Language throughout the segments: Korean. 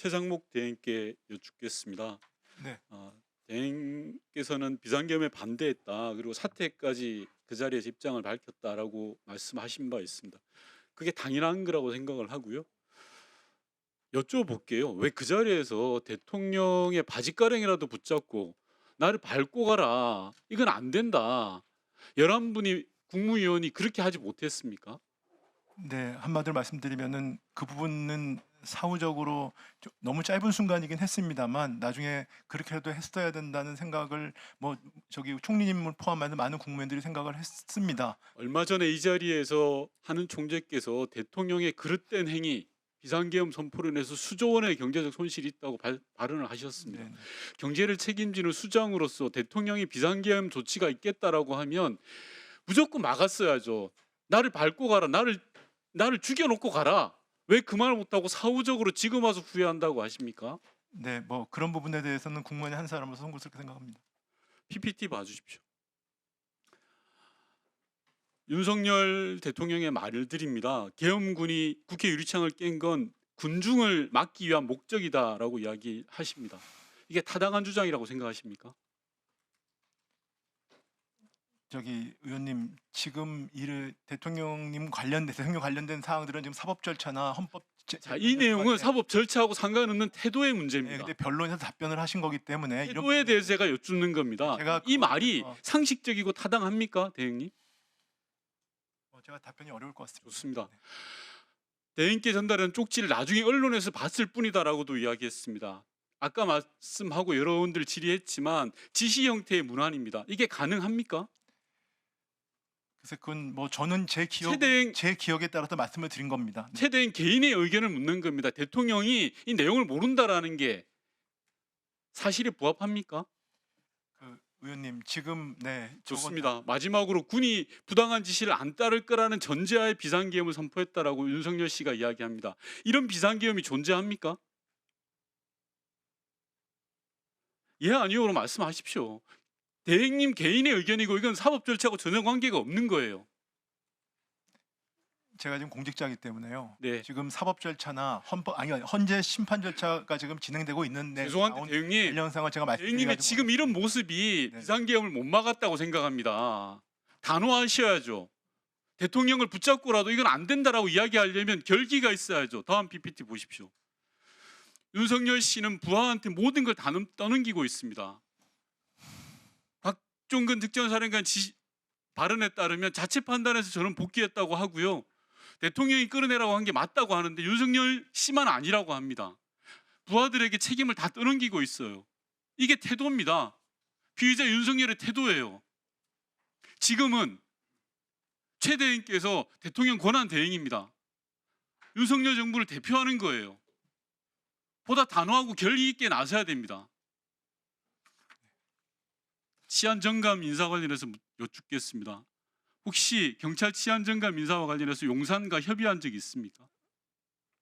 최상목 대행께 여쭙겠습니다. 네. 대행께서는 비상계엄에 반대했다. 그리고 사퇴까지 그 자리에서 입장을 밝혔다라고 말씀하신 바 있습니다. 그게 당연한 거라고 생각을 하고요. 여쭤볼게요. 왜 그 자리에서 대통령의 바짓가랑이라도 붙잡고 나를 밟고 가라. 이건 안 된다. 11분이 국무위원이 그렇게 하지 못했습니까? 네, 한마디로 말씀드리면은 그 부분은 사후적으로 너무 짧은 순간이긴 했습니다만 나중에 그렇게라도 했어야 된다는 생각을 저기 총리님을 포함해서 많은 국무위원들이 생각을 했습니다. 얼마 전에 이 자리에서 하는 총재께서 대통령의 그릇된 행위 비상계엄 선포를 해서 수조 원의 경제적 손실이 있다고 발언을 하셨습니다. 네. 경제를 책임지는 수장으로서 대통령이 비상계엄 조치가 있겠다라고 하면 무조건 막았어야죠. 나를 밟고 가라. 나를 죽여놓고 가라. 왜 그 말을 못하고 사후적으로 지금 와서 후회한다고 하십니까? 네, 그런 부분에 대해서는 국무위원 한 사람으로서 송구스럽게 생각합니다. PPT 봐주십시오. 윤석열 대통령의 말들입니다. 계엄군이 국회 유리창을 깬 건 군중을 막기 위한 목적이다라고 이야기하십니다. 이게 타당한 주장이라고 생각하십니까? 저기 의원님, 지금 대통령 관련된 사항들은 지금 사법 절차나 헌법 자, 이 내용은 사법 절차하고 상관없는 태도의 네, 문제입니다. 근데 변론에서 답변을 하신 거기 때문에 태도에 대해서 제가 여쭙는 겁니다. 제가 이 말이 그거에 상식적이고 타당합니까, 대행님? 제가 답변이 어려울 것 같습니다. 좋습니다. 대행께 전달한 쪽지를 나중에 언론에서 봤을 뿐이다라고도 이야기했습니다. 아까 말씀하고 여러분들 질의했지만 지시 형태의 문안입니다. 이게 가능합니까? 그래서 그건 저는 제 기억에 따라서 말씀을 드린 겁니다. 네. 최대한 개인의 의견을 묻는 겁니다. 대통령이 이 내용을 모른다라는 게 사실에 부합합니까? 의원님, 지금 좋습니다. 마지막으로 군이 부당한 지시를 안 따를 거라는 전제하에 비상계엄을 선포했다라고 윤석열 씨가 이야기합니다. 이런 비상계엄이 존재합니까? 예 아니요로 말씀하십시오. 대행님 개인의 의견이고 이건 사법 절차하고 전혀 관계가 없는 거예요. 제가 지금 공직자이기 때문에요. 네. 지금 사법 절차나 헌재 심판 절차가 지금 진행되고 있는데 죄송한데 대행님, 관련 사항을 제가 대행님의 지금 이런 모습이 네. 비상계엄을 못 막았다고 생각합니다. 단호하셔야죠. 대통령을 붙잡고라도 이건 안 된다라고 이야기하려면 결기가 있어야죠. 다음 PPT 보십시오. 윤석열 씨는 부하한테 모든 걸 다 떠넘기고 있습니다. 박종근 특전사령관 발언에 따르면 자체 판단해서 저는 복귀했다고 하고요. 대통령이 끌어내라고 한 게 맞다고 하는데 윤석열 씨만 아니라고 합니다. 부하들에게 책임을 다 떠넘기고 있어요. 이게 태도입니다. 피의자 윤석열의 태도예요. 지금은 최 대행께서 대통령 권한 대행입니다. 윤석열 정부를 대표하는 거예요. 보다 단호하고 결의 있게 나서야 됩니다. 치안 정감 인사 관련해서 여쭙겠습니다. 혹시 경찰 치안 정감 인사와 관련해서 용산과 협의한 적이 있습니까?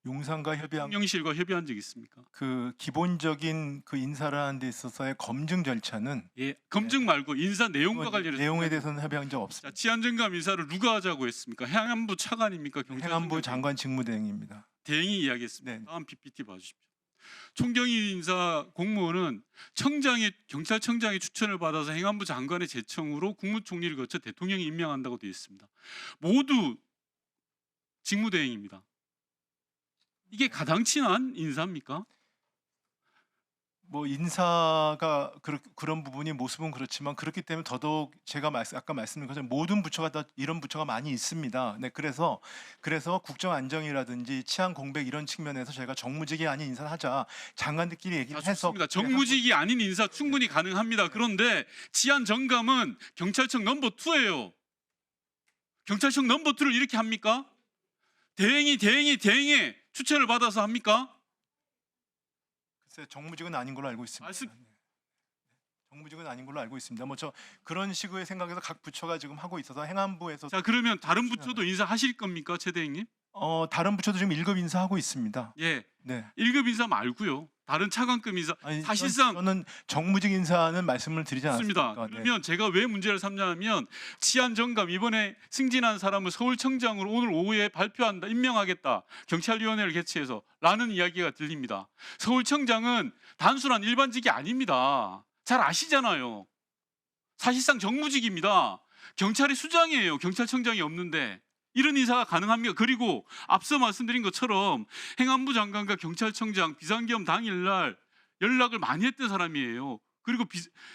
용산과 협의한 대통령실과 협의한 적이 있습니까? 그 기본적인 그 인사를 하는 데 있어서의 검증 절차는 예, 검증 말고 인사 내용과 관련해서 내용에 대해서는 협의한 적 자, 없습니다. 치안 정감 인사를 누가 하자고 했습니까? 행안부 차관입니까? 행안부 장관 직무대행입니다. 대행이 이야기했습니다. 네. 다음 PPT 봐주십시오. 총경위 인사 공무원은 경찰청장의 추천을 받아서 행안부 장관의 제청으로 국무총리를 거쳐 대통령이 임명한다고 되어 있습니다. 모두 직무대행입니다. 이게 가당치한 인사입니까? 인사가 그런 부분이 모습은 그렇지만 그렇기 때문에 더더욱 제가 아까 말씀드린 것처럼 모든 부처가 다 이런 부처가 많이 있습니다. 네, 그래서 국정 안정이라든지 치안 공백 이런 측면에서 저희가 정무직이 아닌 인사를 하자 장관들끼리 얘기를 해서 좋습니다. 정무직이 아닌 인사 충분히 가능합니다. 그런데 치안 정감은 경찰청 넘버 2예요. 경찰청 넘버 2를 이렇게 합니까? 대행의 추천을 받아서 합니까? 글쎄, 정무직은 아닌 걸로 알고 있습니다. 말씀- 네. 정무직은 아닌 걸로 알고 있습니다. 그런 식의 생각에서 각 부처가 지금 하고 있어서 행안부에서 자, 그러면 다른 부처도 인사하실 겁니까, 최 대행님? 다른 부처도 지금 1급 인사하고 있습니다. 예, 네. 1급 인사 말고요. 다른 차관급 인사 아니, 사실상 저는 정무직 인사는 말씀을 드리지 좋습니다. 않았습니까? 네. 그러면 제가 왜 문제를 삼냐면 치안정감 이번에 승진한 사람을 서울청장으로 오늘 오후에 발표한다, 임명하겠다, 경찰위원회를 개최해서 라는 이야기가 들립니다. 서울청장은 단순한 일반직이 아닙니다. 잘 아시잖아요. 사실상 정무직입니다. 경찰의 수장이에요. 경찰청장이 없는데 이런 인사가 가능합니까? 그리고 앞서 말씀드린 것처럼 행안부 장관과 경찰청장 비상계엄 당일날 연락을 많이 했던 사람이에요. 그리고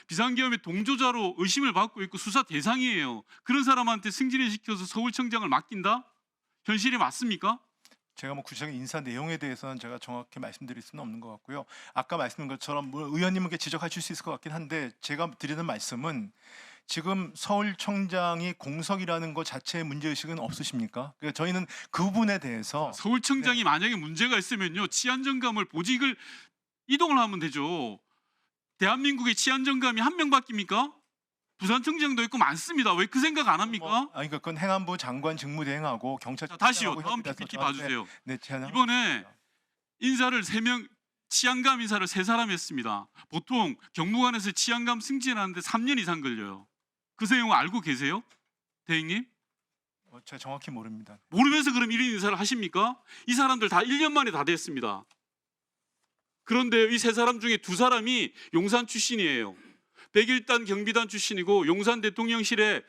비상계엄의 동조자로 의심을 받고 있고 수사 대상이에요. 그런 사람한테 승진을 시켜서 서울청장을 맡긴다? 현실이 맞습니까? 제가 뭐 구체적인 인사 내용에 대해서는 제가 정확히 말씀드릴 수는 없는 것 같고요. 아까 말씀드린 것처럼 뭐 의원님께 지적하실 수 있을 것 같긴 한데 제가 드리는 말씀은 지금 서울청장이 공석이라는 것 자체의 문제의식은 없으십니까? 그러니까 저희는 그 부분에 대해서 서울청장이 만약에 문제가 있으면요, 치안정감을 보직을 이동을 하면 되죠. 대한민국의 치안정감이 한 명 바뀝니까? 부산청장도 있고 많습니다. 왜 그 생각 안 합니까? 그러니까 그건 행안부 장관 직무대행하고 경찰 자, 다시요. 다음 PPT 봐주세요. 네, 제가 이번에 인사를 3명, 치안감 인사를 3사람 했습니다. 보통 경무관에서 치안감 승진하는데 3년 이상 걸려요. 그 내용 알고 계세요? 대행님? 제가 정확히 모릅니다. 모르면서 그럼 1인 인사를 하십니까? 이 사람들 다 1년 만에 다 됐습니다. 그런데 이 3사람 중에 2사람이 용산 출신이에요. 101단 경비단 출신이고 용산 대통령실에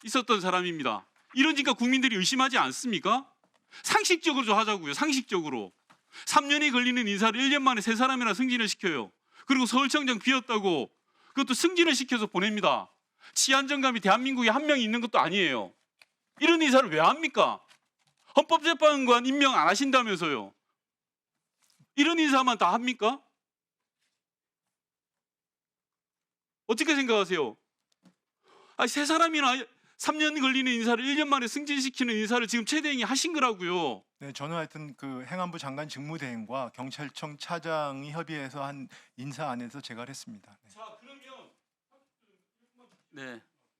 있었던 사람입니다. 이러니까 국민들이 의심하지 않습니까? 상식적으로 좀 하자고요. 상식적으로. 3년이 걸리는 인사를 1년 만에 3사람이나 승진을 시켜요. 그리고 서울청장 비었다고 그것도 승진을 시켜서 보냅니다. 치안정감이 대한민국에 한 명 있는 것도 아니에요. 이런 인사를 왜 합니까? 헌법재판관 임명 안 하신다면서요. 이런 인사만 다 합니까? 어떻게 생각하세요? 3사람이나 3년 걸리는 인사를 1년 만에 승진시키는 인사를 지금 최대행이 하신 거라고요. 네, 저는 하여튼 그 행안부 장관 직무대행과 경찰청 차장이 협의해서 한 인사 안에서 제가 했습니다. 네. 자, 그러면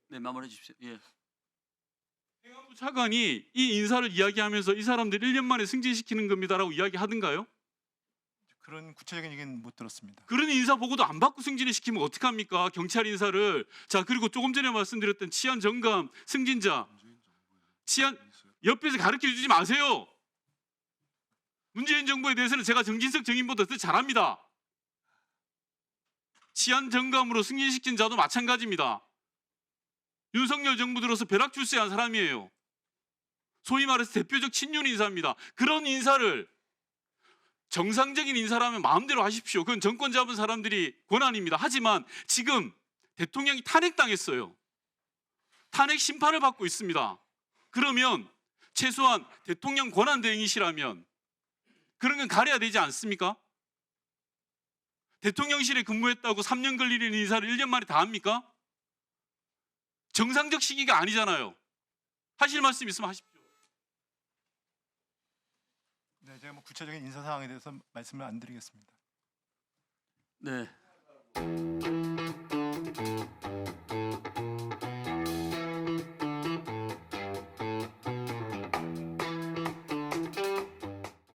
네, 마무리해 주십시오. 예. 행안부 차관이 이 인사를 이야기하면서 이 사람들 1년 만에 승진시키는 겁니다라고 이야기하던가요? 그런 구체적인 얘기는 못 들었습니다. 그런 인사 보고도 안 받고 승진을 시키면 어떡합니까? 경찰 인사를. 자, 그리고 조금 전에 말씀드렸던 치안 정감 승진자. 치안 옆에서 가르쳐 주지 마세요. 문재인 정부에 대해서는 제가 정진석 정인보다 더 잘합니다. 치안 정감으로 승진시킨 자도 마찬가지입니다. 윤석열 정부 들어서 벼락 출세한 사람이에요. 소위 말해서 대표적 친윤 인사입니다. 그런 인사를 정상적인 인사라면 마음대로 하십시오. 그건 정권 잡은 사람들이 권한입니다. 하지만 지금 대통령이 탄핵당했어요. 탄핵 심판을 받고 있습니다. 그러면 최소한 대통령 권한 대행이시라면 그런 건 가려야 되지 않습니까? 대통령실에 근무했다고 3년 걸리는 인사를 1년 만에 다 합니까? 정상적 시기가 아니잖아요. 하실 말씀 있으면 하십시오. 네, 제가 뭐 구체적인 인사 사항에 대해서 말씀을 안 드리겠습니다. 네.